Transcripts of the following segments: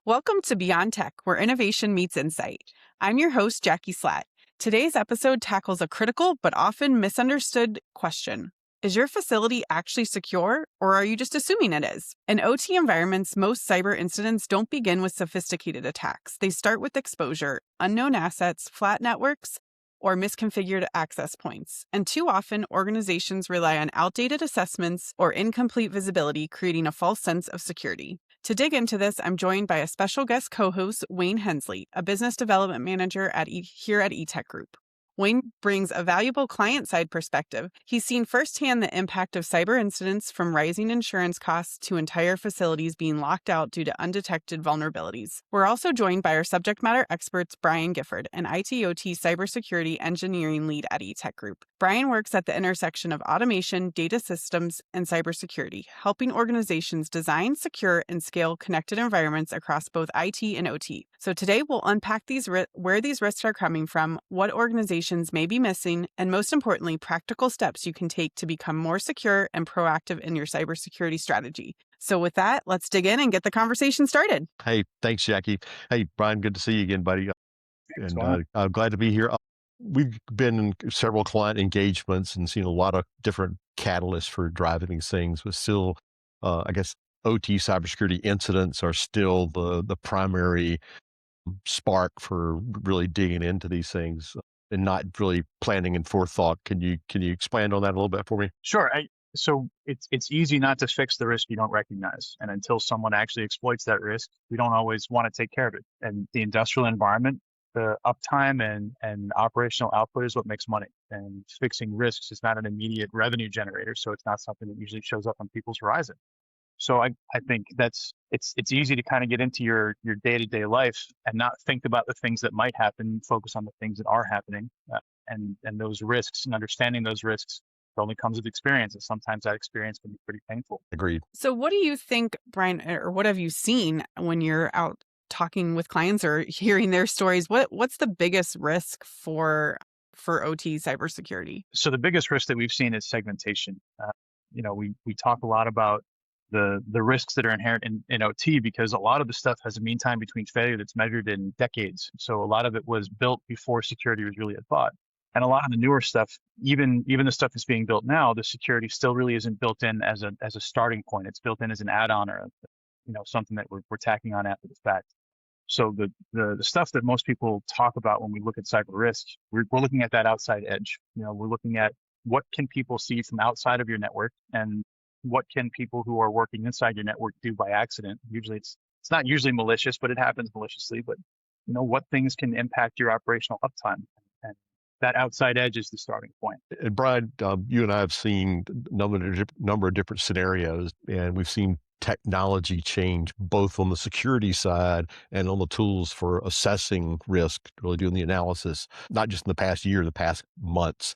Welcome to Beyond Tech, where innovation meets insight. I'm your host, Jackie Slaght. Today's episode tackles a critical but often misunderstood question. Is your facility actually secure, or are you just assuming it is? In OT environments, most cyber incidents don't begin with sophisticated attacks. They start with exposure, unknown assets, flat networks, or misconfigured access points. And too often, organizations rely on outdated assessments or incomplete visibility, creating a false sense of security. To dig into this, I'm joined by a special guest co-host, Wayne Hansley, a business development manager here at eTech Group. Wayne brings a valuable client-side perspective. He's seen firsthand the impact of cyber incidents, from rising insurance costs to entire facilities being locked out due to undetected vulnerabilities. We're also joined by our subject matter experts, Brian Gifford, an IT/OT cybersecurity engineering lead at eTech Group. Brian works at the intersection of automation, data systems, and cybersecurity, helping organizations design, secure, and scale connected environments across both IT and OT. So today we'll unpack where these risks are coming from, what organizations may be missing, and most importantly, practical steps you can take to become more secure and proactive in your cybersecurity strategy. So with that, let's dig in and get the conversation started. Hey, thanks, Jackie. Hey, Brian, good to see you again, buddy. And I'm glad to be here. We've been in several client engagements and seen a lot of different catalysts for driving these things, but still, I guess OT cybersecurity incidents are still the primary spark for really digging into these things and not really planning and forethought. Can you expand on that a little bit for me? Sure. So it's easy not to fix the risk you don't recognize. And until someone actually exploits that risk, we don't always want to take care of it. And the industrial environment, the uptime and operational output is what makes money. And fixing risks is not an immediate revenue generator. So it's not something that usually shows up on people's horizon. So I think it's easy to kind of get into your day-to-day life and not think about the things that might happen, focus on the things that are happening, and those risks, and understanding those risks only comes with experience. And sometimes that experience can be pretty painful. Agreed. So what do you think, Brian, or what have you seen when you're out talking with clients or hearing their stories? What's the biggest risk for OT cybersecurity? So the biggest risk that we've seen is segmentation. We talk a lot about the risks that are inherent in OT, because a lot of the stuff has a mean time between failure that's measured in decades. So a lot of it was built before security was really a thought. And a lot of the newer stuff, even the stuff that's being built now, the security still really isn't built in as a starting point. It's built in as an add-on or something that we're tacking on after the fact. So the stuff that most people talk about when we look at cyber risk, we're looking at that outside edge. We're looking at what can people see from outside of your network, and what can people who are working inside your network do by accident. Usually it's not usually malicious, but it happens maliciously. But what things can impact your operational uptime, and that outside edge is the starting point. And Brian, you and I have seen a number of different scenarios, and we've seen technology change both on the security side and on the tools for assessing risk, really doing the analysis, not just in the past year, the past months.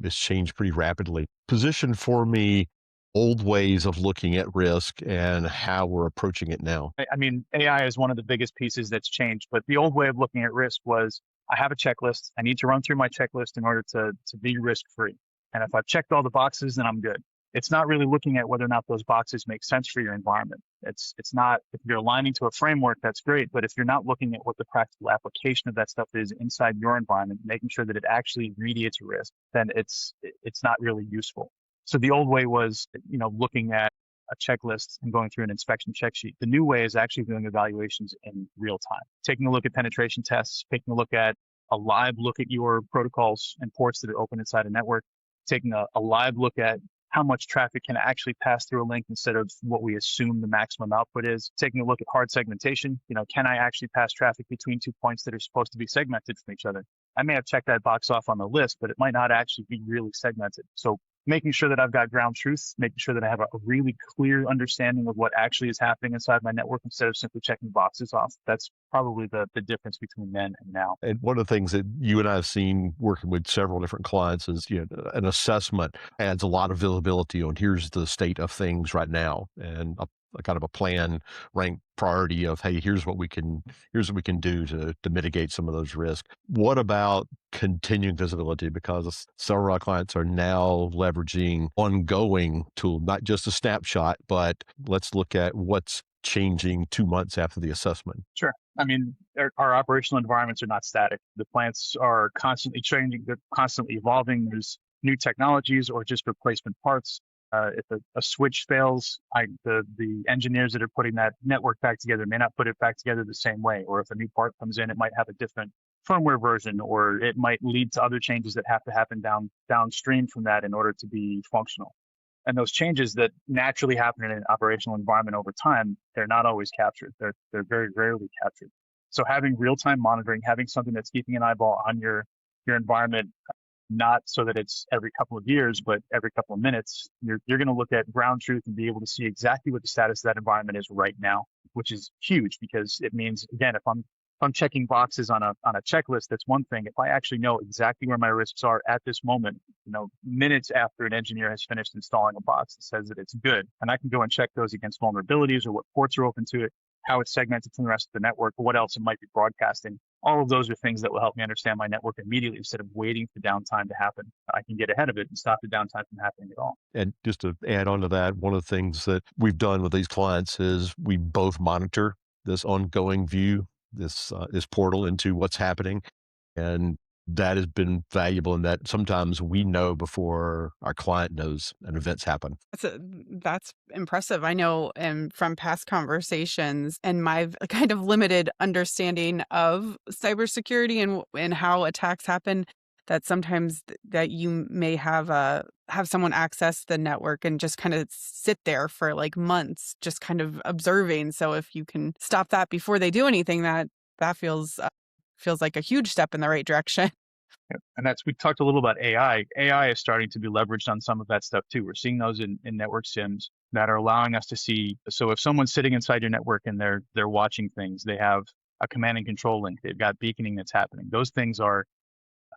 It's changed pretty rapidly. Position for me old ways of looking at risk and how we're approaching it now. I mean, AI is one of the biggest pieces that's changed, but the old way of looking at risk was, I have a checklist. I need to run through my checklist in order to be risk-free. And if I've checked all the boxes, then I'm good. It's not really looking at whether or not those boxes make sense for your environment. It's not, if you're aligning to a framework, that's great. But if you're not looking at what the practical application of that stuff is inside your environment, making sure that it actually remediates a risk, then it's not really useful. So the old way was, looking at a checklist and going through an inspection check sheet. The new way is actually doing evaluations in real time, taking a look at penetration tests, taking a look at a live look at your protocols and ports that are open inside a network, taking a live look at how much traffic can actually pass through a link instead of what we assume the maximum output is, taking a look at hard segmentation. Can I actually pass traffic between 2 points that are supposed to be segmented from each other? I may have checked that box off on the list, but it might not actually be really segmented. So making sure that I've got ground truth, making sure that I have a really clear understanding of what actually is happening inside my network instead of simply checking boxes off. That's probably the difference between then and now. And one of the things that you and I have seen working with several different clients is, an assessment adds a lot of visibility on here's the state of things right now, and a kind of a plan, rank priority of, hey, here's what we can do to mitigate some of those risks. What about continuing visibility? Because several of our clients are now leveraging ongoing tool, not just a snapshot, but let's look at what's changing 2 months after the assessment? Sure. I mean, our operational environments are not static. The plants are constantly changing, they're constantly evolving. There's new technologies or just replacement parts. If a switch fails, the engineers that are putting that network back together may not put it back together the same way. Or if a new part comes in, it might have a different firmware version, or it might lead to other changes that have to happen downstream from that in order to be functional. And those changes that naturally happen in an operational environment over time, they're not always captured. They're very rarely captured. So having real-time monitoring, having something that's keeping an eyeball on your environment, not so that it's every couple of years, but every couple of minutes, you're going to look at ground truth and be able to see exactly what the status of that environment is right now, which is huge because it means, again, if I'm checking boxes on a checklist, that's one thing. If I actually know exactly where my risks are at this moment, minutes after an engineer has finished installing a box that says that it's good, and I can go and check those against vulnerabilities or what ports are open to it, how it's segmented from the rest of the network, or what else it might be broadcasting. All of those are things that will help me understand my network immediately instead of waiting for downtime to happen. I can get ahead of it and stop the downtime from happening at all. And just to add on to that, one of the things that we've done with these clients is we both monitor this ongoing view, this portal into what's happening. And that has been valuable in that sometimes we know before our client knows an event's happened. That's impressive. I know from past conversations and my kind of limited understanding of cybersecurity and how attacks happen, that sometimes that you may have someone access the network and just kind of sit there for like months, just kind of observing. So if you can stop that before they do anything, that feels like a huge step in the right direction. Yeah. And we talked a little about AI. AI is starting to be leveraged on some of that stuff too. We're seeing those in network sims that are allowing us to see. So if someone's sitting inside your network and they're watching things, they have a command and control link, they've got beaconing that's happening. Those things are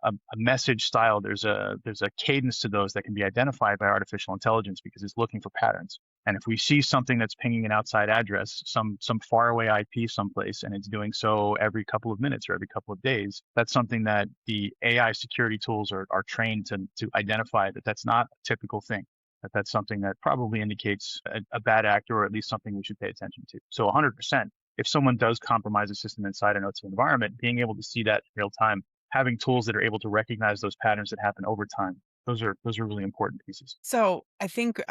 a message style. There's a cadence to those that can be identified by artificial intelligence because it's looking for patterns. And if we see something that's pinging an outside address, some faraway IP someplace, and it's doing so every couple of minutes or every couple of days, that's something that the AI security tools are trained to identify that that's not a typical thing, that's something that probably indicates a bad actor or at least something we should pay attention to. So 100%, if someone does compromise a system inside an OT environment, being able to see that in real time, having tools that are able to recognize those patterns that happen over time, those are really important pieces. So I think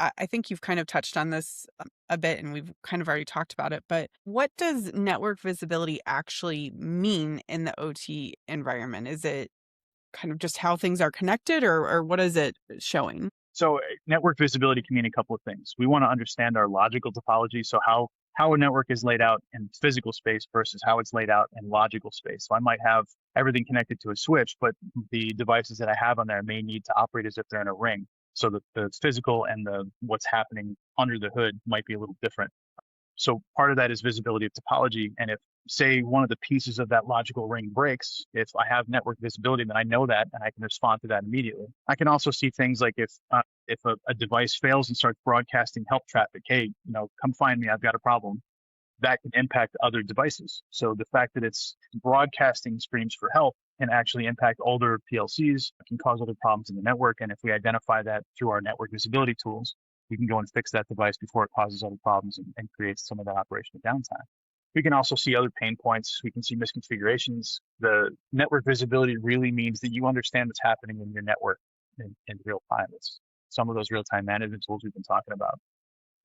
you've kind of touched on this a bit, and we've kind of already talked about it. But what does network visibility actually mean in the OT environment? Is it kind of just how things are connected, or what is it showing? So network visibility can mean a couple of things. We want to understand our logical topology, so how a network is laid out in physical space versus how it's laid out in logical space. So I might have everything connected to a switch, but the devices that I have on there may need to operate as if they're in a ring. So the physical and what's happening under the hood might be a little different. So part of that is visibility of topology. And if, say, one of the pieces of that logical ring breaks, if I have network visibility, then I know that and I can respond to that immediately. I can also see things like if a device fails and starts broadcasting help traffic, hey, come find me, I've got a problem, that can impact other devices. So the fact that it's broadcasting screams for help can actually impact older PLCs, can cause other problems in the network. And if we identify that through our network visibility tools, we can go and fix that device before it causes other problems and creates some of that operational downtime. We can also see other pain points. We can see misconfigurations. The network visibility really means that you understand what's happening in your network in real time. It's some of those real-time management tools we've been talking about.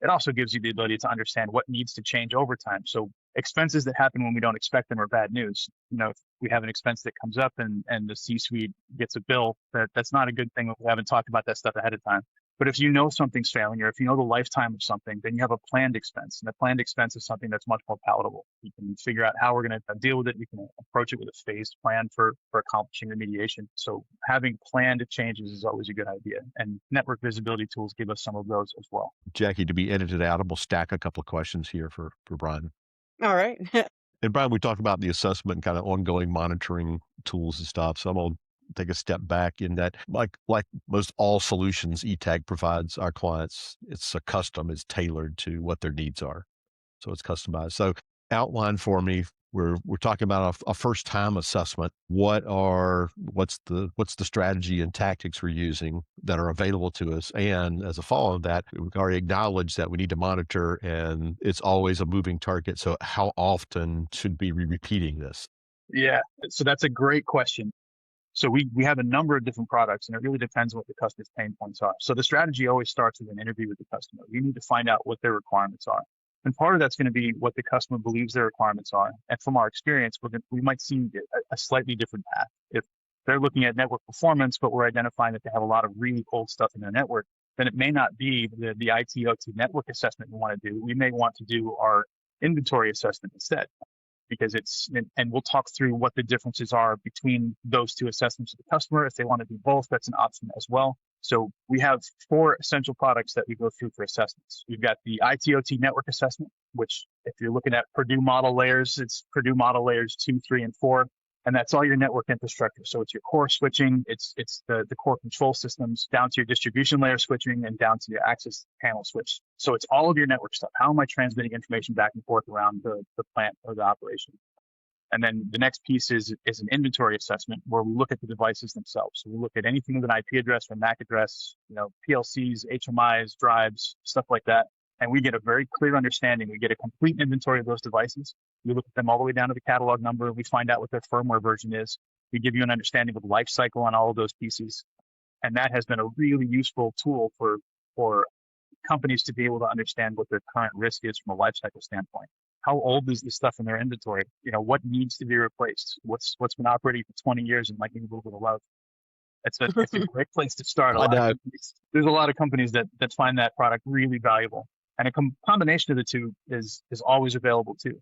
It also gives you the ability to understand what needs to change over time. So expenses that happen when we don't expect them are bad news. If we have an expense that comes up and the C-suite gets a bill, that's not a good thing if we haven't talked about that stuff ahead of time. But if you know something's failing, or if you know the lifetime of something, then you have a planned expense. And the planned expense is something that's much more palatable. We can figure out how we're going to deal with it. We can approach it with a phased plan for accomplishing remediation. So having planned changes is always a good idea. And network visibility tools give us some of those as well. Jackie, to be edited out, and we'll stack a couple of questions here for Brian. All right. And Brian, we talked about the assessment and kind of ongoing monitoring tools and stuff. So I'm going to take a step back in that, like most all solutions ETAG provides our clients, it's a custom, it's tailored to what their needs are. So it's customized. So outline for me we're talking about a first time assessment. What's the strategy and tactics we're using that are available to us? And as a follow on that, we've already acknowledged that we need to monitor, and it's always a moving target. So how often should we be repeating this? Yeah, so that's a great question. So we have a number of different products, and it really depends on what the customer's pain points are. So the strategy always starts with an interview with the customer. We need to find out what their requirements are. And part of that's going to be what the customer believes their requirements are. And from our experience, we might see a slightly different path. If they're looking at network performance, but we're identifying that they have a lot of really old stuff in their network, then it may not be the IT OT network assessment we want to do. We may want to do our inventory assessment instead, because and we'll talk through what the differences are between those two assessments of the customer. If they want to do both, that's an option as well. So we have 4 essential products that we go through for assessments. We've got the ITOT network assessment, which if you're looking at Purdue model layers, it's Purdue model layers 2, 3, and 4. And that's all your network infrastructure. So it's your core switching, it's the core control systems, down to your distribution layer switching, and down to your access panel switch. So it's all of your network stuff. How am I transmitting information back and forth around the plant or the operation? And then the next piece is an inventory assessment, where we look at the devices themselves. So we look at anything with an IP address or MAC address, PLCs, HMIs, drives, stuff like that. And we get a very clear understanding. We get a complete inventory of those devices. We look at them all the way down to the catalog number. We find out what their firmware version is. We give you an understanding of the life cycle on all of those pieces. And that has been a really useful tool for companies to be able to understand what their current risk is from a life cycle standpoint. How old is the stuff in their inventory? What needs to be replaced? What's been operating for 20 years and might need a little bit of love? It's a great place to start. There's a lot of companies that find that product really valuable. And a combination of the two is always available too.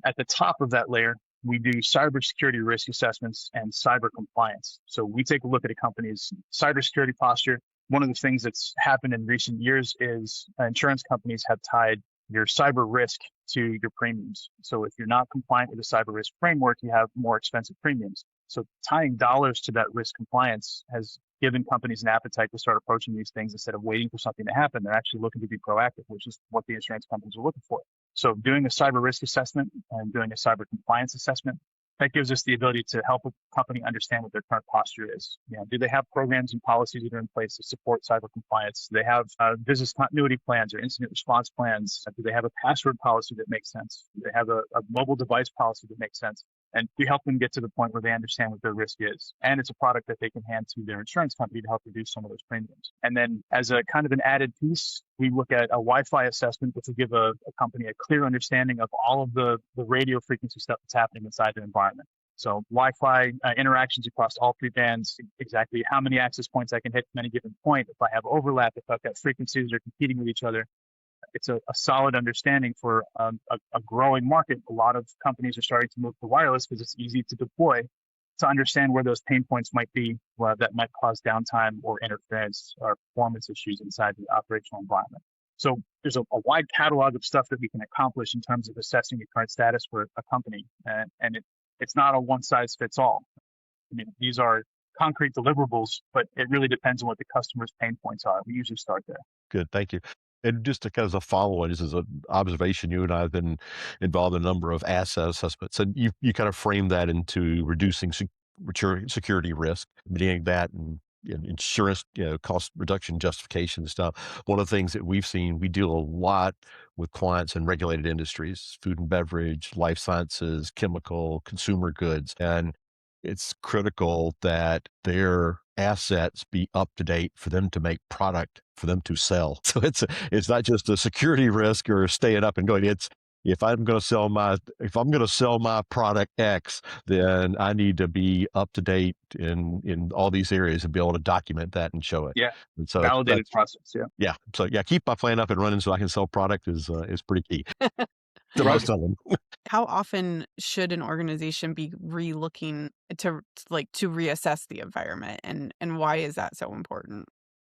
At the top of that layer, we do cybersecurity risk assessments and cyber compliance. So we take a look at a company's cybersecurity posture. One of the things that's happened in recent years is insurance companies have tied your cyber risk to your premiums. So if you're not compliant with the cyber risk framework, you have more expensive premiums. So tying dollars to that risk compliance has given companies an appetite to start approaching these things instead of waiting for something to happen. They're actually looking to be proactive, which is what the insurance companies are looking for. So doing a cyber risk assessment and doing a cyber compliance assessment, that gives us the ability to help a company understand what their current posture is. Do they have programs and policies that are in place to support cyber compliance? Do they have business continuity plans or incident response plans? Do they have a password policy that makes sense? Do they have a mobile device policy that makes sense? And we help them get to the point where they understand what their risk is. And it's a product that they can hand to their insurance company to help reduce some of those premiums. And then as a kind of an added piece, we look at a Wi-Fi assessment, which will give a company a clear understanding of all of the radio frequency stuff that's happening inside their environment. So Wi-Fi interactions across all 3 bands, exactly how many access points I can hit from any given point, if I have overlap, if I've got frequencies that are competing with each other. It's a solid understanding for a growing market. A lot of companies are starting to move to wireless because it's easy to deploy, to understand where those pain points might be that might cause downtime or interference or performance issues inside the operational environment. So there's a wide catalog of stuff that we can accomplish in terms of assessing the current status for a company. And it's not a one-size-fits-all. These are concrete deliverables, but it really depends on what the customer's pain points are. We usually start there. Good, thank you. And just to kind of a follow-on, this is an observation. You and I have been involved in a number of asset assessments, and you kind of frame that into reducing security risk, meaning that and insurance, cost reduction justification and stuff. One of the things that we've seen, we deal a lot with clients in regulated industries, food and beverage, life sciences, chemical, consumer goods, and it's critical that their assets be up to date for them to make product for them to sell. So it's not just a security risk or staying up and going. It's if I'm going to sell my product X, then I need to be up to date in all these areas and be able to document that and show it. Yeah, and so validated process. Yeah. So keep my plan up and running so I can sell product is pretty key. To most of them. How often should an organization be re-looking to reassess the environment, and why is that so important?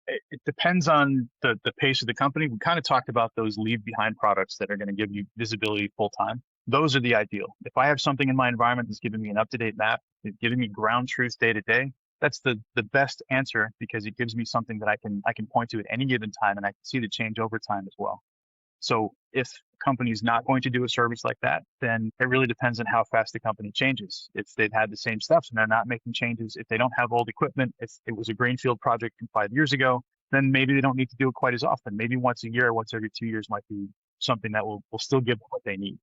It depends on the pace of the company. We kind of talked about those leave behind products that are going to give you visibility full time. Those are the ideal. If I have something in my environment that's giving me an up-to-date map, it's giving me ground truth day to day, that's the best answer, because it gives me something that I can point to at any given time, and I can see the change over time as well. So if company's not going to do a service like that, then it really depends on how fast the company changes. If they've had the same steps and they're not making changes, if they don't have old equipment, if it was a greenfield project from 5 years ago, then maybe they don't need to do it quite as often. Maybe once a year or once every 2 years might be something that will still give them what they need.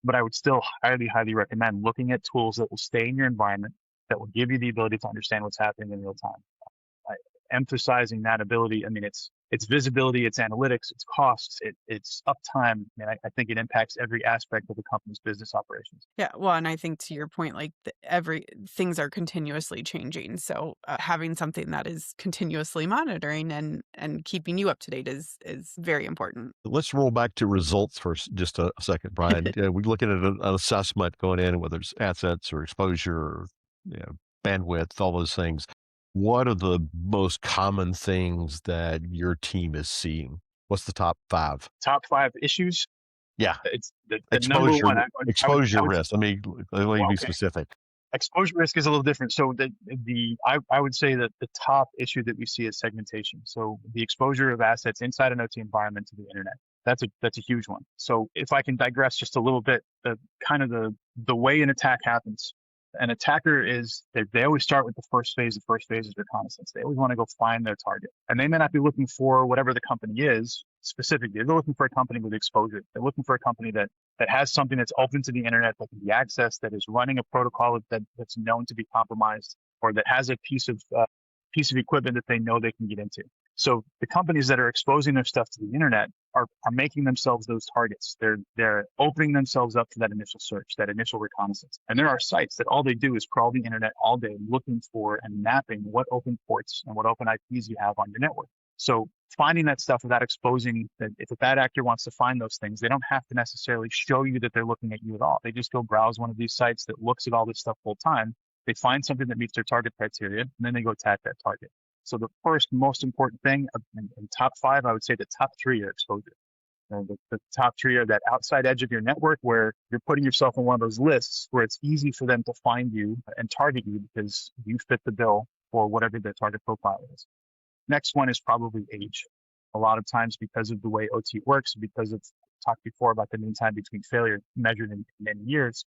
But I would still highly, highly recommend looking at tools that will stay in your environment, that will give you the ability to understand what's happening in real time. Emphasizing that ability. I mean, it's visibility, it's analytics, it's costs, it's uptime. I mean, I think it impacts every aspect of the company's business operations. Yeah, well, and I think to your point, like things are continuously changing. So having something that is continuously monitoring and keeping you up to date is very important. Let's roll back to results for just a second, Brian. We're looking at an assessment going in, whether it's assets or exposure or bandwidth, all those things. What are the most common things that your team is seeing? What's the top 5? Top 5 issues? Yeah. It's the exposure, number one. Exposure risk. Let me be okay. specific. Exposure risk is a little different. So I would say that the top issue that we see is segmentation. So the exposure of assets inside an OT environment to the internet. That's a huge one. So if I can digress just a little bit, the way an attack happens. An attacker they always start with the first phase. The first phase is reconnaissance. They always want to go find their target. And they may not be looking for whatever the company is specifically. They're looking for a company with exposure. They're looking for a company that has something that's open to the internet, that can be accessed, that is running a protocol that's known to be compromised, or that has a piece of equipment that they know they can get into. So the companies that are exposing their stuff to the internet are making themselves those targets. They're opening themselves up to that initial search, that initial reconnaissance. And there are sites that all they do is crawl the internet all day looking for and mapping what open ports and what open IPs you have on your network. So finding that stuff without exposing that, if a bad actor wants to find those things, they don't have to necessarily show you that they're looking at you at all. They just go browse one of these sites that looks at all this stuff full time. They find something that meets their target criteria, and then they go attack that target. So the first most important thing in top 5, I would say the top 3 are exposure. The top 3 are that outside edge of your network where you're putting yourself on one of those lists where it's easy for them to find you and target you because you fit the bill for whatever their target profile is. Next one is probably age. A lot of times because of the way OT works, because of talked before about the mean time between failure measured in many years,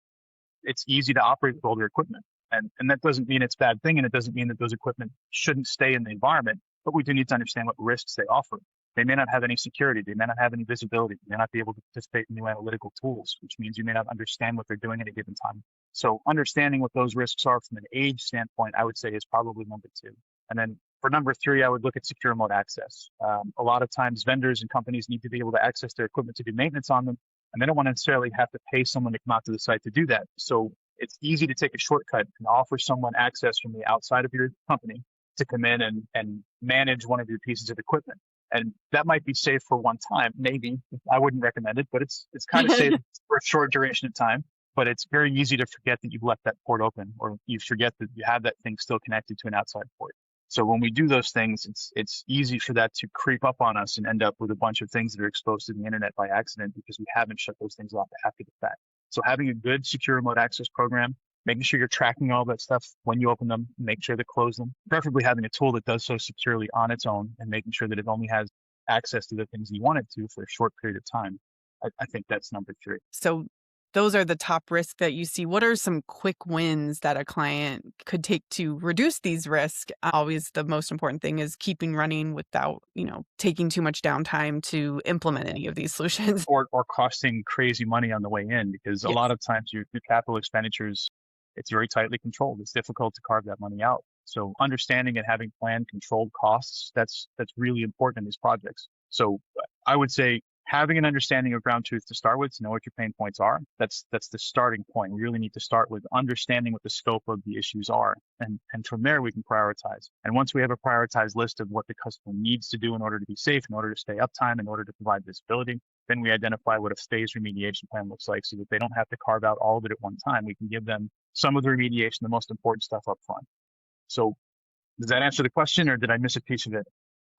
it's easy to operate with older equipment. And that doesn't mean it's a bad thing, and it doesn't mean that those equipment shouldn't stay in the environment, but we do need to understand what risks they offer. They may not have any security. They may not have any visibility. They may not be able to participate in new analytical tools, which means you may not understand what they're doing at a given time. So understanding what those risks are from an age standpoint, I would say is probably number 2. And then for number 3, I would look at secure remote access. A lot of times vendors and companies need to be able to access their equipment to do maintenance on them, and they don't want to necessarily have to pay someone to come out to the site to do that. So it's easy to take a shortcut and offer someone access from the outside of your company to come in and manage one of your pieces of equipment. And that might be safe for one time, maybe. I wouldn't recommend it, but it's kind of safe for a short duration of time. But it's very easy to forget that you've left that port open, or you forget that you have that thing still connected to an outside port. So when we do those things, it's easy for that to creep up on us and end up with a bunch of things that are exposed to the internet by accident because we haven't shut those things off after the fact. So having a good secure remote access program, making sure you're tracking all that stuff when you open them, make sure to close them, preferably having a tool that does so securely on its own and making sure that it only has access to the things you want it to for a short period of time. I think that's number 3. So those are the top risks that you see. What are some quick wins that a client could take to reduce these risks? Always the most important thing is keeping running without, taking too much downtime to implement any of these solutions. Or costing crazy money on the way in, because a lot of times your capital expenditures, it's very tightly controlled. It's difficult to carve that money out. So understanding and having planned controlled costs, that's really important in these projects. So I would say having an understanding of ground truth to start with, to know what your pain points are, that's the starting point. We really need to start with understanding what the scope of the issues are. And from there, we can prioritize. And once we have a prioritized list of what the customer needs to do in order to be safe, in order to stay uptime, in order to provide visibility, then we identify what a phased remediation plan looks like so that they don't have to carve out all of it at one time. We can give them some of the remediation, the most important stuff up front. So does that answer the question, or did I miss a piece of it?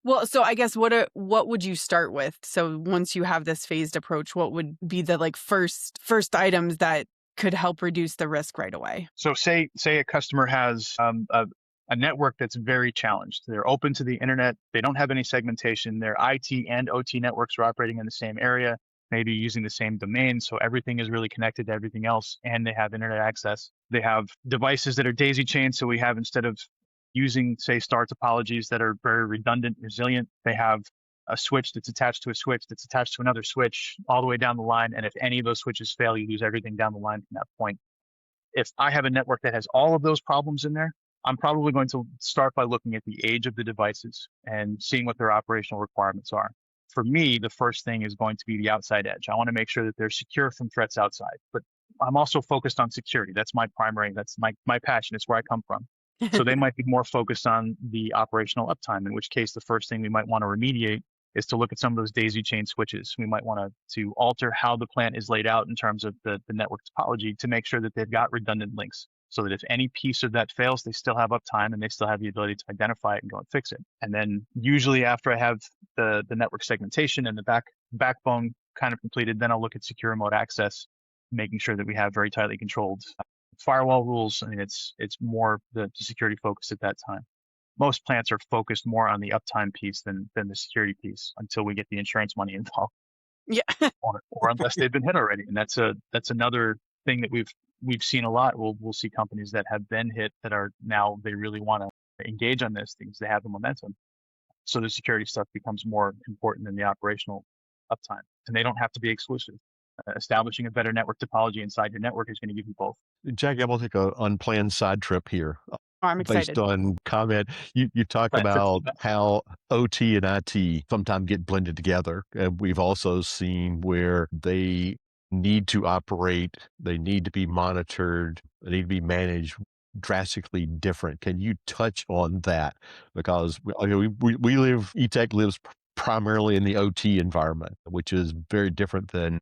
Well, so I guess what would you start with? So once you have this phased approach, what would be the first items that could help reduce the risk right away? So say a customer has a network that's very challenged. They're open to the internet. They don't have any segmentation. Their IT and OT networks are operating in the same area. maybe using the same domain. So everything is really connected to everything else, and they have internet access. They have devices that are daisy chained. So we have, instead of using, say, star topologies that are very redundant, resilient, they have a switch that's attached to a switch that's attached to another switch all the way down the line. And if any of those switches fail, you lose everything down the line from that point. If I have a network that has all of those problems in there, I'm probably going to start by looking at the age of the devices and seeing what their operational requirements are. For me, the first thing is going to be the outside edge. I want to make sure that they're secure from threats outside, but I'm also focused on security. That's my primary, that's my passion. It's where I come from. So they might be more focused on the operational uptime, in which case the first thing we might want to remediate is to look at some of those daisy chain switches. We might want to alter how the plant is laid out in terms of the network topology to make sure that they've got redundant links, so that if any piece of that fails, they still have uptime and they still have the ability to identify it and go and fix it. And then usually after I have the network segmentation and the backbone kind of completed, then I'll look at secure remote access, making sure that we have very tightly controlled firewall rules. I mean, it's more the security focus at that time. Most plants are focused more on the uptime piece than the security piece until we get the insurance money involved. Yeah. or unless they've been hit already. And that's another thing that we've seen a lot. We'll see companies that have been hit that are now, they really want to engage on this things. They have the momentum. So the security stuff becomes more important than the operational uptime. And they don't have to be exclusive. Establishing a better network topology inside your network is going to give you both. Jackie, I'm going to take an unplanned side trip here. I'm excited. Based on comment, you talk about how OT and IT sometimes get blended together. And we've also seen where they need to operate, they need to be monitored, they need to be managed drastically different. Can you touch on that? Because we live, eTech lives primarily in the OT environment, which is very different than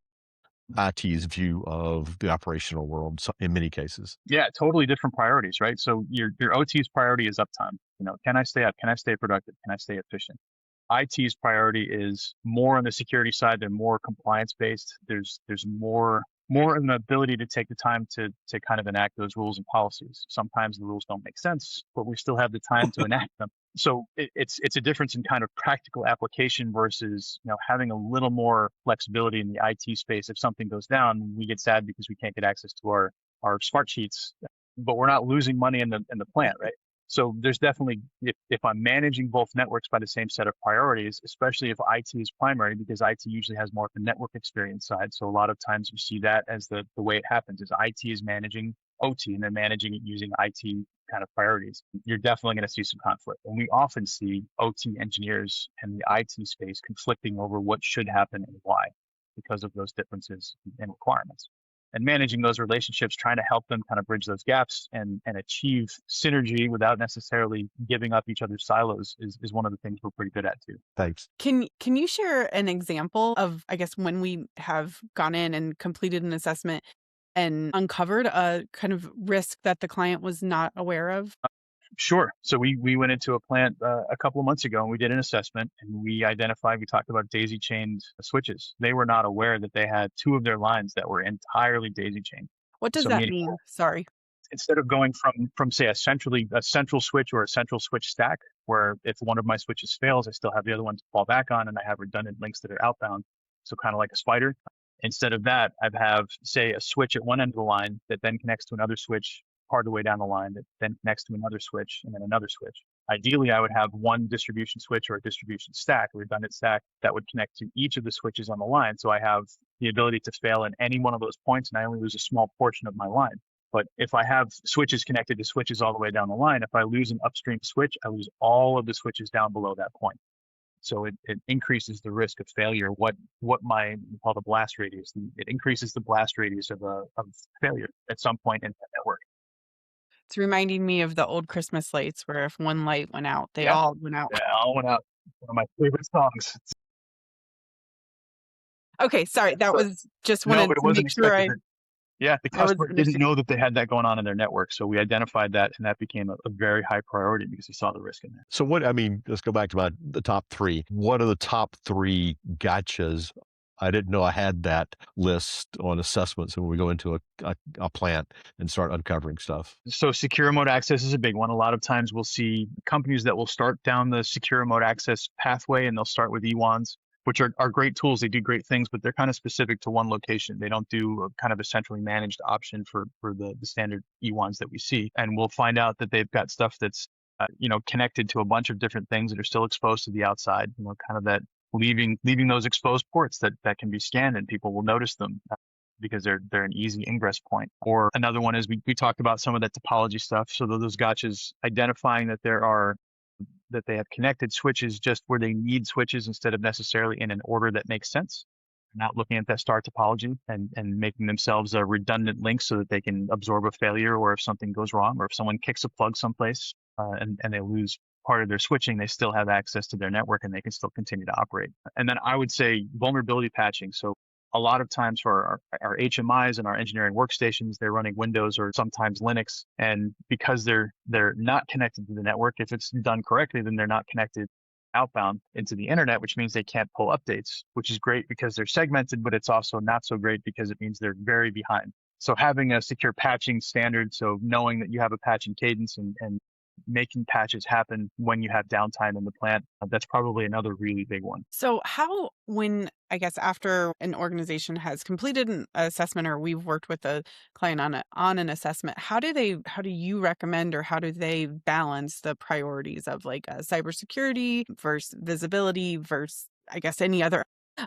IT's view of the operational world in many cases. Yeah, totally different priorities, right? So your OT's priority is uptime. Can I stay up? Can I stay productive? Can I stay efficient? IT's priority is more on the security side. They're more compliance based. There's more an ability to take the time to kind of enact those rules and policies. Sometimes the rules don't make sense, but we still have the time to enact them. So it's a difference in kind of practical application versus having a little more flexibility in the IT space. If something goes down, we get sad because we can't get access to our smart sheets, but we're not losing money in the plant, right? So there's definitely, if I'm managing both networks by the same set of priorities, especially if IT is primary, because IT usually has more of the network experience side. So a lot of times you see that as the way it happens is IT is managing OT and they're managing it using IT kind of priorities. You're definitely going to see some conflict. And we often see OT engineers and the IT space conflicting over what should happen and why, because of those differences in requirements. And managing those relationships, trying to help them kind of bridge those gaps and achieve synergy without necessarily giving up each other's silos is one of the things we're pretty good at too. Thanks. Can you share an example of, I guess, when we have gone in and completed an assessment and uncovered a kind of risk that the client was not aware of? Sure. So we went into a plant a couple of months ago and we did an assessment and we talked about daisy chained switches. They were not aware that they had two of their lines that were entirely daisy chained. What does that mean? Sorry. Instead of going from say a central switch or a central switch stack, where if one of my switches fails, I still have the other one to fall back on and I have redundant links that are outbound. So kind of like a spider. Instead of that, I have, say, a switch at one end of the line that then connects to another switch part of the way down the line that then connects to another switch and then another switch. Ideally, I would have one distribution switch or a distribution stack, a redundant stack that would connect to each of the switches on the line. So I have the ability to fail in any one of those points and I only lose a small portion of my line. But if I have switches connected to switches all the way down the line, if I lose an upstream switch, I lose all of the switches down below that point. So it increases the risk of failure. What we call the blast radius. It increases the blast radius of failure at some point in the network. It's reminding me of the old Christmas lights where if one light went out, they all went out. Yeah, all went out. One of my favorite songs. Okay, sorry. That was just wanted to make sure the customer didn't know that they had that going on in their network. So we identified that and that became a very high priority because we saw the risk in there. So let's go back to the top three. What are the top three gotchas? I didn't know I had that list on assessments when we go into a plant and start uncovering stuff. So secure remote access is a big one. A lot of times we'll see companies that will start down the secure remote access pathway and they'll start with E1s. which are great tools. They do great things, but they're kind of specific to one location. They don't do a kind of a centrally managed option for the standard E1s that we see. And we'll find out that they've got stuff that's connected to a bunch of different things that are still exposed to the outside. Kind of that leaving those exposed ports that can be scanned, and people will notice them because they're an easy ingress point. Or another one is we talked about some of that topology stuff. So those gotchas identifying that they have connected switches just where they need switches instead of necessarily in an order that makes sense. Not looking at that star topology and making themselves a redundant link so that they can absorb a failure, or if something goes wrong, or if someone kicks a plug someplace and they lose part of their switching, they still have access to their network and they can still continue to operate. And then I would say vulnerability patching. So a lot of times for our HMIs and our engineering workstations, they're running Windows or sometimes Linux. And because they're not connected to the network, if it's done correctly, then they're not connected outbound into the internet, which means they can't pull updates, which is great because they're segmented, but it's also not so great because it means they're very behind. So having a secure patching standard, so knowing that you have a patching cadence and making patches happen when you have downtime in the plant, that's probably another really big one. So I guess after an organization has completed an assessment, or we've worked with a client on an assessment, how do you recommend, or how do they balance the priorities of like cybersecurity versus visibility versus, I guess, any other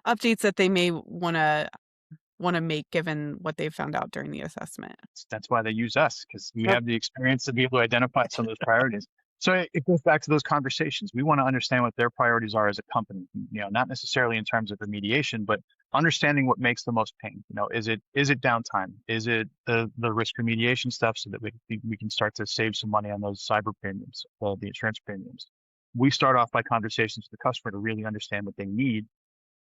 updates that they may want to make given what they've found out during the assessment? That's why they use us, because we have the experience to be able to identify some of those priorities. So it goes back to those conversations. We want to understand what their priorities are as a company, not necessarily in terms of remediation, but understanding what makes the most pain. Is it downtime? Is it the risk remediation stuff, so that we can start to save some money on those cyber premiums, the insurance premiums? We start off by conversations with the customer to really understand what they need,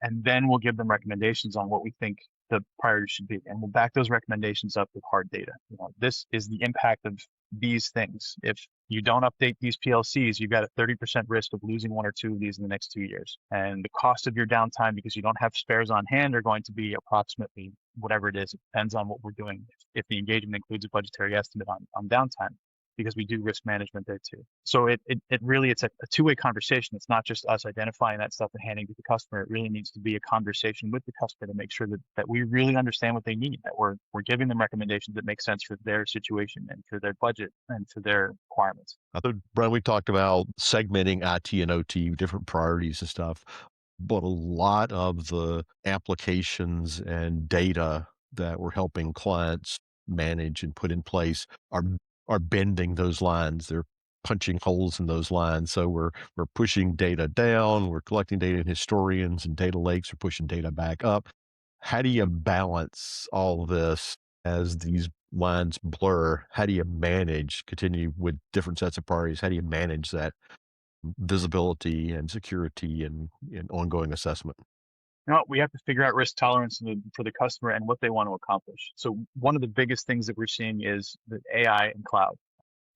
and then we'll give them recommendations on what we think the priority should be. And we'll back those recommendations up with hard data. This is the impact of these things. If you don't update these PLCs, you've got a 30% risk of losing one or two of these in the next 2 years. And the cost of your downtime, because you don't have spares on hand, are going to be approximately whatever it is. It depends on what we're doing. If the engagement includes a budgetary estimate on downtime, because we do risk management there too. So it really, it's a two-way conversation. It's not just us identifying that stuff and handing it to the customer. It really needs to be a conversation with the customer to make sure that we really understand what they need, that we're giving them recommendations that make sense for their situation and for their budget and for their requirements. I thought, Brian, we talked about segmenting IT and OT, different priorities and stuff, but a lot of the applications and data that we're helping clients manage and put in place are bending those lines. They're punching holes in those lines. So we're pushing data down, we're collecting data in historians and data lakes, we're pushing data back up. How do you balance all this as these lines blur? How do you continue with different sets of priorities? How do you manage that visibility and security and ongoing assessment? We have to figure out risk tolerance for the customer and what they want to accomplish. So one of the biggest things that we're seeing is the AI and cloud.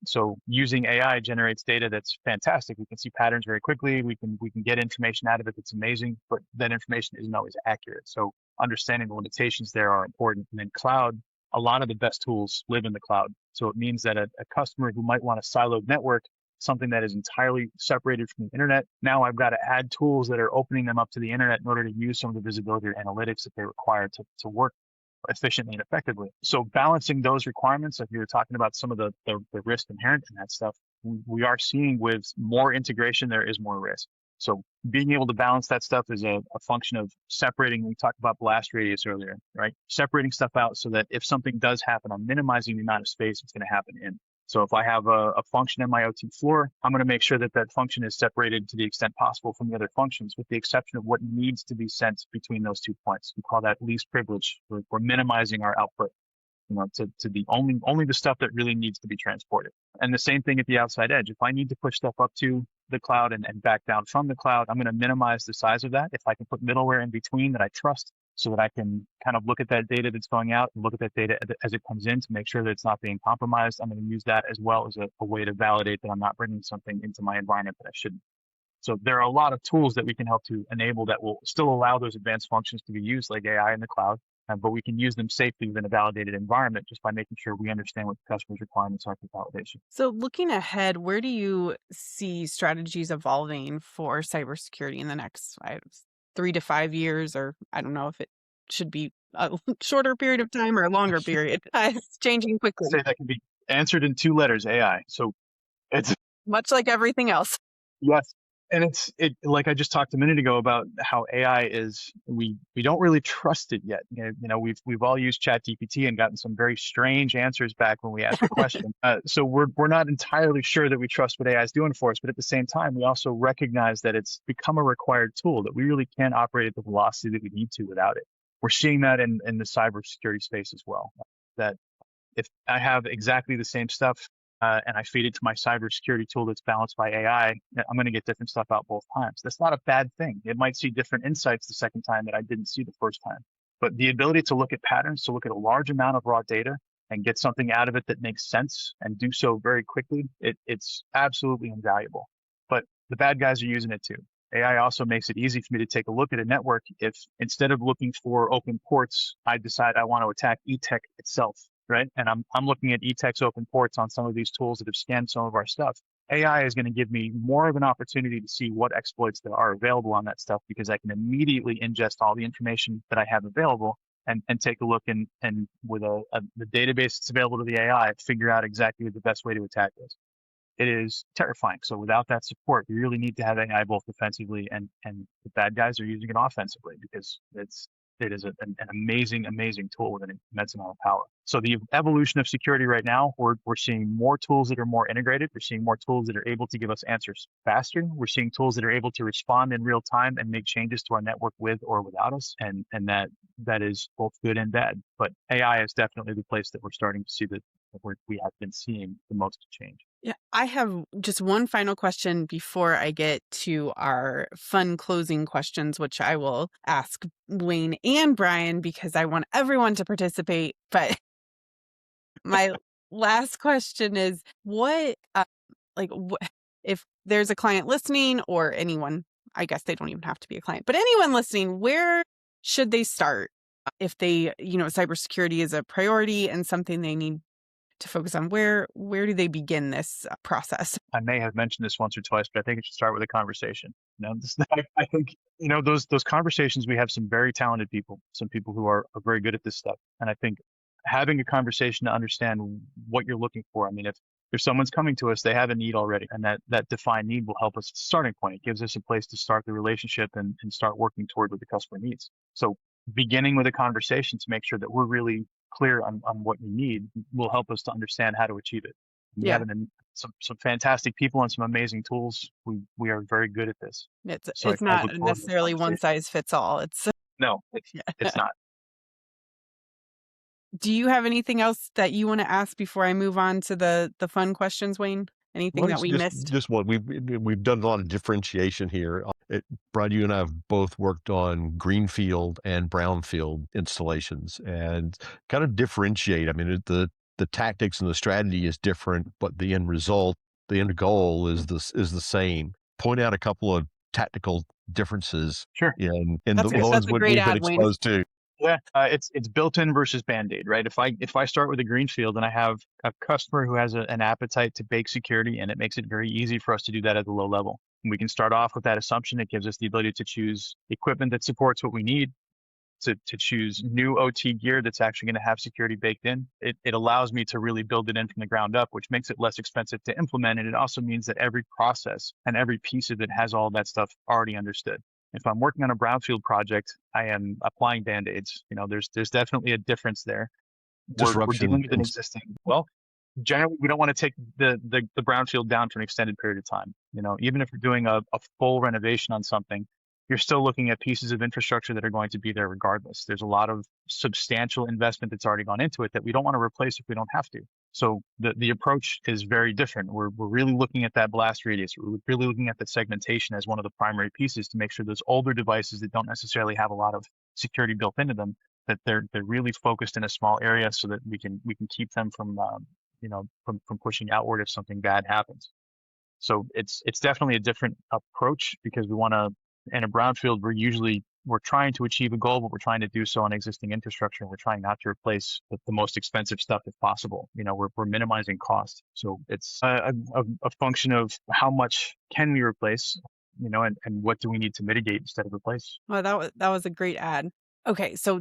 So using AI generates data that's fantastic. We can see patterns very quickly. We can get information out of it that's amazing, but that information isn't always accurate. So understanding the limitations there are important. And then cloud, a lot of the best tools live in the cloud. So it means that a customer who might want a siloed network, something that is entirely separated from the internet, now I've got to add tools that are opening them up to the internet in order to use some of the visibility or analytics that they require to work efficiently and effectively. So balancing those requirements, if you were talking about some of the risk inherent in that stuff, we are seeing with more integration, there is more risk. So being able to balance that stuff is a function of separating. We talked about blast radius earlier, right? Separating stuff out so that if something does happen, I'm minimizing the amount of space it's going to happen in. So if I have a function in my OT floor, I'm going to make sure that function is separated to the extent possible from the other functions, with the exception of what needs to be sent between those 2 points. We call that least privilege. We're minimizing our output, to the only the stuff that really needs to be transported. And the same thing at the outside edge. If I need to push stuff up to the cloud and back down from the cloud, I'm going to minimize the size of that. If I can put middleware in between that I trust, so that I can kind of look at that data that's going out and look at that data as it comes in to make sure that it's not being compromised, I'm going to use that as well as a way to validate that I'm not bringing something into my environment that I shouldn't. So there are a lot of tools that we can help to enable that will still allow those advanced functions to be used, like AI in the cloud, but we can use them safely within a validated environment just by making sure we understand what the customer's requirements are for validation. So looking ahead, where do you see strategies evolving for cybersecurity in the next 3 to 5 years, or I don't know if it should be a shorter period of time or a longer period. It's changing quickly. Say that can be answered in 2 letters, AI. So it's much like everything else. yes. And it like I just talked a minute ago about how AI is, we don't really trust it yet. We've all used ChatGPT and gotten some very strange answers back when we ask a question. So we're not entirely sure that we trust what AI is doing for us, but at the same time, we also recognize that it's become a required tool, that we really can't operate at the velocity that we need to without it. We're seeing that in the cybersecurity space as well. That if I have exactly the same stuff and I feed it to my cybersecurity tool that's balanced by AI, I'm going to get different stuff out both times. That's not a bad thing. It might see different insights the second time that I didn't see the first time. But the ability to look at patterns, to look at a large amount of raw data and get something out of it that makes sense and do so very quickly, it's absolutely invaluable. But the bad guys are using it too. AI also makes it easy for me to take a look at a network if instead of looking for open ports, I decide I want to attack eTech itself. Right. And I'm looking at eTech's open ports on some of these tools that have scanned some of our stuff. AI is going to give me more of an opportunity to see what exploits there are available on that stuff, because I can immediately ingest all the information that I have available and take a look and with the database that's available to the AI, figure out exactly the best way to attack this. It is terrifying. So without that support, we really need to have AI both defensively and the bad guys are using it offensively, because it is an amazing, amazing tool with an immense amount of power. So the evolution of security right now, we're seeing more tools that are more integrated. We're seeing more tools that are able to give us answers faster. We're seeing tools that are able to respond in real time and make changes to our network with or without us. And that is both good and bad. But AI is definitely the place that we're starting to see that we have been seeing the most change. Yeah, I have just one final question before I get to our fun closing questions, which I will ask Wayne and Brian because I want everyone to participate. But my last question is, if there's a client listening or anyone, I guess they don't even have to be a client, but anyone listening, where should they start if they, cybersecurity is a priority and something they need to focus on? Where do they begin this process? I may have mentioned this once or twice, but I think it should start with a conversation. I think those conversations, we have some very talented people, some people who are very good at this stuff, and I think having a conversation to understand what you're looking for. I mean, if someone's coming to us, they have a need already, and that defined need will help us at the starting point. It gives us a place to start the relationship and start working toward what the customer needs. So beginning with a conversation to make sure that we're really clear on what you need will help us to understand how to achieve it. We have some fantastic people and some amazing tools. We are very good at this. It's not necessarily one size fits all. It's not. Do you have anything else that you want to ask before I move on to the fun questions, Wayne? Anything that we missed? Just what we've done a lot of differentiation here. Brian, you and I have both worked on greenfield and brownfield installations, and kind of differentiate. I mean, the tactics and the strategy is different, but the end result, the end goal is the same. Point out a couple of tactical differences. Sure. In the ones we've been exposed to. Yeah, it's built-in versus Band-Aid, right? If I start with a greenfield and I have a customer who has an appetite to bake security, and it makes it very easy for us to do that at the low level. And we can start off with that assumption. It gives us the ability to choose equipment that supports what we need, to choose new OT gear that's actually going to have security baked in. It allows me to really build it in from the ground up, which makes it less expensive to implement. And it also means that every process and every piece of it has all that stuff already understood. If I'm working on a brownfield project, I am applying Band-Aids. There's definitely a difference there. We're dealing with an existing. Well, generally, we don't want to take the brownfield down for an extended period of time. Even if you're doing a full renovation on something, you're still looking at pieces of infrastructure that are going to be there regardless. There's a lot of substantial investment that's already gone into it that we don't want to replace if we don't have to. So the approach is very different. We're really looking at that blast radius. We're really looking at the segmentation as one of the primary pieces to make sure those older devices that don't necessarily have a lot of security built into them, that they're really focused in a small area, so that we can keep them from pushing outward if something bad happens. So it's definitely a different approach, because we want to, in a brownfield, we're trying to achieve a goal, but we're trying to do so on existing infrastructure. We're trying not to replace the most expensive stuff if possible. We're minimizing cost. So it's a function of how much can we replace. and what do we need to mitigate instead of replace? Well, that was a great ad. Okay, so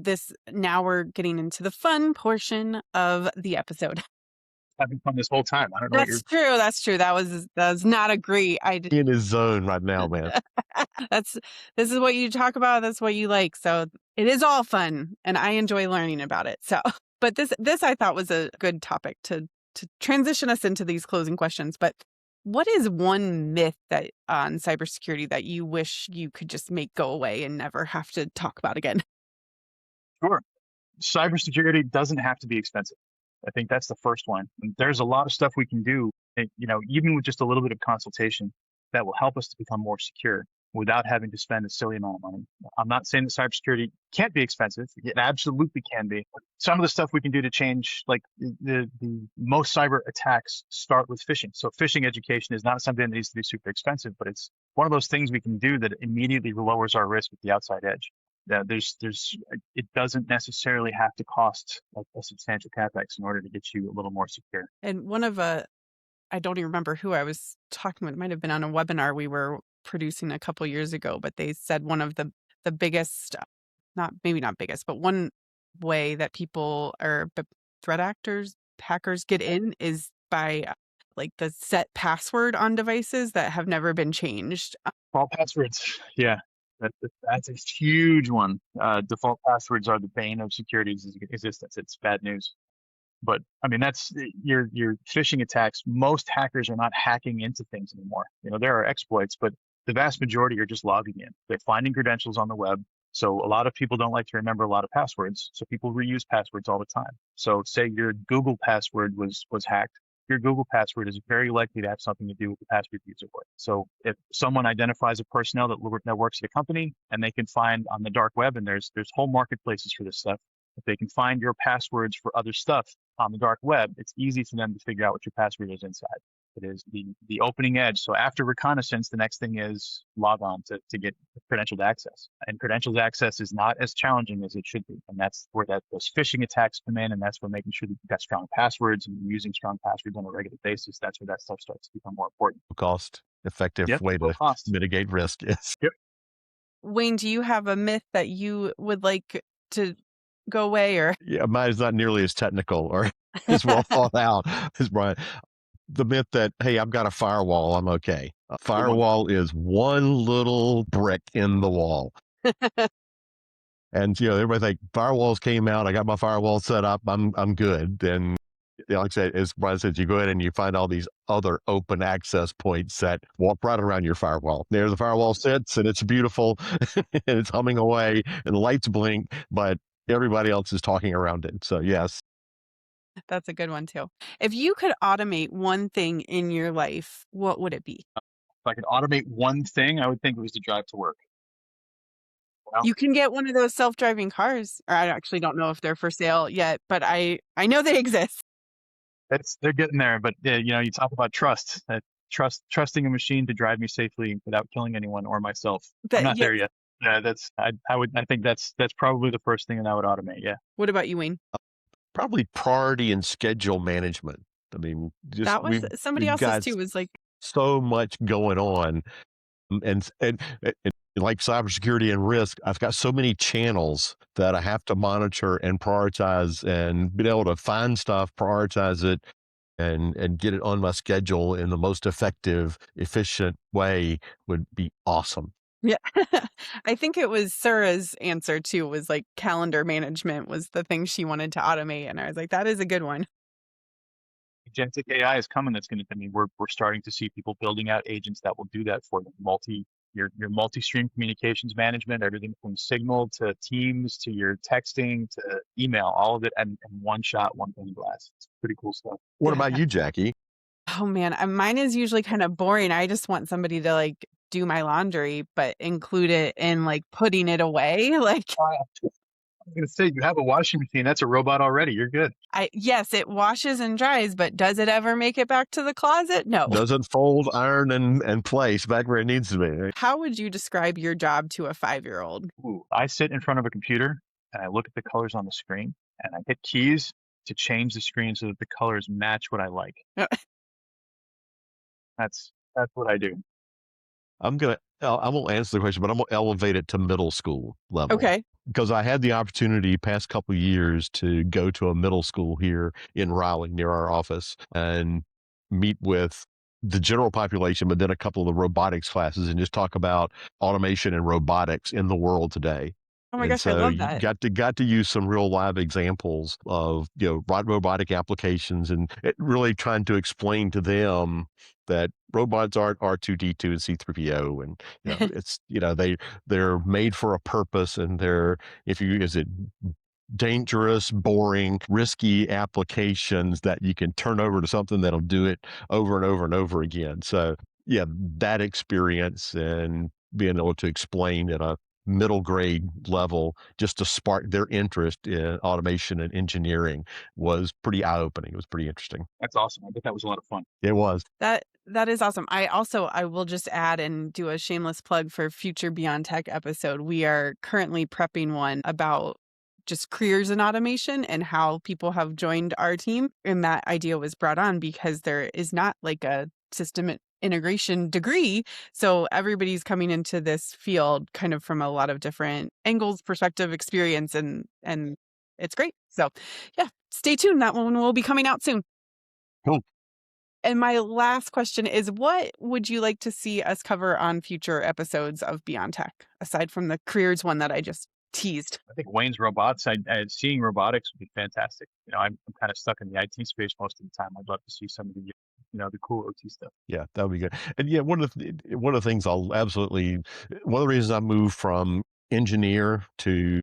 now we're getting into the fun portion of the episode. Having fun this whole time. I don't know what That's true. That's true. That was not a great. In his zone right now, man. This is what you talk about. That's what you like. So it is all fun, and I enjoy learning about it. So, but this I thought was a good topic to transition us into these closing questions. But what is one myth that on cybersecurity that you wish you could just make go away and never have to talk about again? Sure. Cybersecurity doesn't have to be expensive. I think that's the first one. And there's a lot of stuff we can do, even with just a little bit of consultation that will help us to become more secure without having to spend a silly amount of money. I'm not saying that cybersecurity can't be expensive. It absolutely can be. Some of the stuff we can do to change, like the most cyber attacks start with phishing. So phishing education is not something that needs to be super expensive, but it's one of those things we can do that immediately lowers our risk with the outside edge. It doesn't necessarily have to cost a substantial capex in order to get you a little more secure. And one of I don't even remember who I was talking with. It might have been on a webinar we were producing a couple years ago, but they said one of the biggest, maybe not biggest, but one way that people or threat actors, hackers get in is by like the set password on devices that have never been changed. Default passwords, yeah. That's a huge one. Default passwords are the bane of security's existence. It's bad news. But I mean, that's your phishing attacks. Most hackers are not hacking into things anymore. There are exploits, but the vast majority are just logging in. They're finding credentials on the web. So a lot of people don't like to remember a lot of passwords. So people reuse passwords all the time. So say your Google password was hacked. Your Google password is very likely to have something to do with the password user was. So if someone identifies a personnel that works at a company and they can find on the dark web, and there's whole marketplaces for this stuff, if they can find your passwords for other stuff on the dark web, it's easy for them to figure out what your password is inside. It is the opening edge. So after reconnaissance, the next thing is log on to get credentialed access. And credentialed access is not as challenging as it should be. And that's where those phishing attacks come in. And that's where making sure that you've got strong passwords and using strong passwords on a regular basis. That's where that stuff starts to become more important. Cost-effective way to mitigate risk. Yes. Yep. Wayne, do you have a myth that you would like to go away? Or yeah, mine is not nearly as technical or as well thought out as Brian. The myth that, hey, I've got a firewall, I'm okay. A firewall is one little brick in the wall. And everybody think firewalls came out, I got my firewall set up, I'm good. And like I said, as Brian said, you go ahead and you find all these other open access points that walk right around your firewall. There the firewall sits and it's beautiful and it's humming away and the lights blink, but everybody else is talking around it. So yes. That's a good one too. If you could automate one thing in your life, what would it be? If I could automate one thing, I would think it was to drive to work. You can get one of those self-driving cars. Or I actually don't know if they're for sale yet, but I know they exist. They're getting there, but you talk about trust. Trusting a machine to drive me safely without killing anyone or myself. I'm not there yet. Yeah, I think that's probably the first thing that I would automate. Yeah. What about you, Wayne? Probably priority and schedule management. I mean, that was somebody else's too. Was like so much going on, and like cybersecurity and risk, I've got so many channels that I have to monitor and prioritize, and being able to find stuff, prioritize it, and get it on my schedule in the most effective, efficient way would be awesome. Yeah. I think it was Sarah's answer too, was like calendar management was the thing she wanted to automate. And I was like, that is a good one. Agentic AI is coming. That's going to, we're starting to see people building out agents that will do that for them. Your multi-stream communications management, everything from Signal to Teams to your texting to email, all of it in one shot, one pane of glass. It's pretty cool stuff. What about you, Jackie? Oh man, mine is usually kind of boring. I just want somebody to like do my laundry, but include it in like putting it away. Like I'm going to say, you have a washing machine. That's a robot already. You're good. Yes, it washes and dries, but does it ever make it back to the closet? No. Doesn't fold, iron, and place back where it needs to be. Right? How would you describe your job to a 5-year-old? I sit in front of a computer and I look at the colors on the screen and I hit keys to change the screen so that the colors match what I like. That's what I do. I'm going to I won't answer the question, but I'm going to elevate it to middle school level. Okay. Because I had the opportunity past couple of years to go to a middle school here in Raleigh near our office and meet with the general population, but then a couple of the robotics classes and just talk about automation and robotics in the world today. Oh my And gosh, I so love you that. got to use some real live examples of robotic applications and really trying to explain to them that robots aren't R2D2 and C3PO, and it's they're made for a purpose, and they're is it dangerous, boring, risky applications that you can turn over to something that'll do it over and over and over again. So yeah, that experience and being able to explain at a middle grade level just to spark their interest in automation and engineering was pretty eye-opening. It was pretty interesting. That's awesome. I bet that was a lot of fun. It was. That is awesome. I will just add and do a shameless plug for future Beyond Tech episode. We are currently prepping one about just careers in automation and how people have joined our team. And that idea was brought on because there is not like a system integration degree. So everybody's coming into this field kind of from a lot of different angles, perspective, experience, and it's great. So yeah, stay tuned. That one will be coming out soon. Cool. And my last question is, what would you like to see us cover on future episodes of Beyond Tech, aside from the careers one that I just teased? I think Wayne's robots, seeing robotics would be fantastic. I'm kind of stuck in the IT space most of the time. I'd love to see some of the, the cool OT stuff. Yeah, that would be good. And yeah, one of the things one of the reasons I moved from engineer to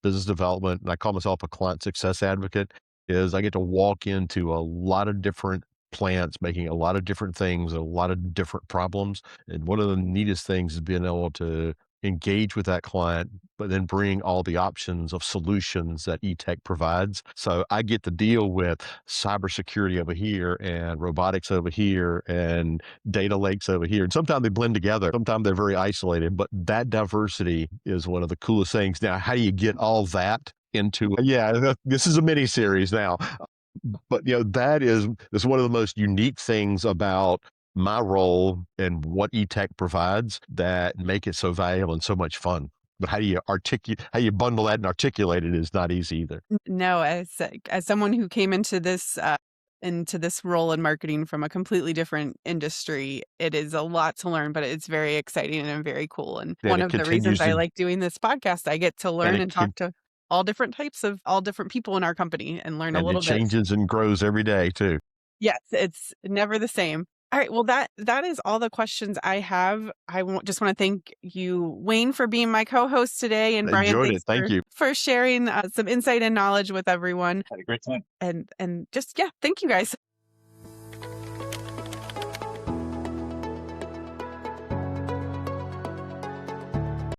business development, and I call myself a client success advocate, is I get to walk into a lot of different plants making a lot of different things, a lot of different problems. And one of the neatest things is being able to engage with that client, but then bring all the options of solutions that eTech provides. So I get to deal with cybersecurity over here and robotics over here and data lakes over here. And sometimes they blend together. Sometimes they're very isolated, but that diversity is one of the coolest things. Now, how do you get all that into, this is a mini series now. But that's one of the most unique things about my role and what eTech provides that make it so valuable and so much fun. But how you bundle that and articulate it is not easy either. No, as someone who came into this role in marketing from a completely different industry, it is a lot to learn, but it's very exciting and very cool. And one of the reasons I like doing this podcast, I get to learn and talk to all different people in our company and learn a little bit. And it changes and grows every day too. Yes, it's never the same. All right. Well, that is all the questions I have. I just want to thank you, Wayne, for being my co-host today, and Brian, enjoyed it. Thank you for sharing some insight and knowledge with everyone. Had a great time. And just thank you guys.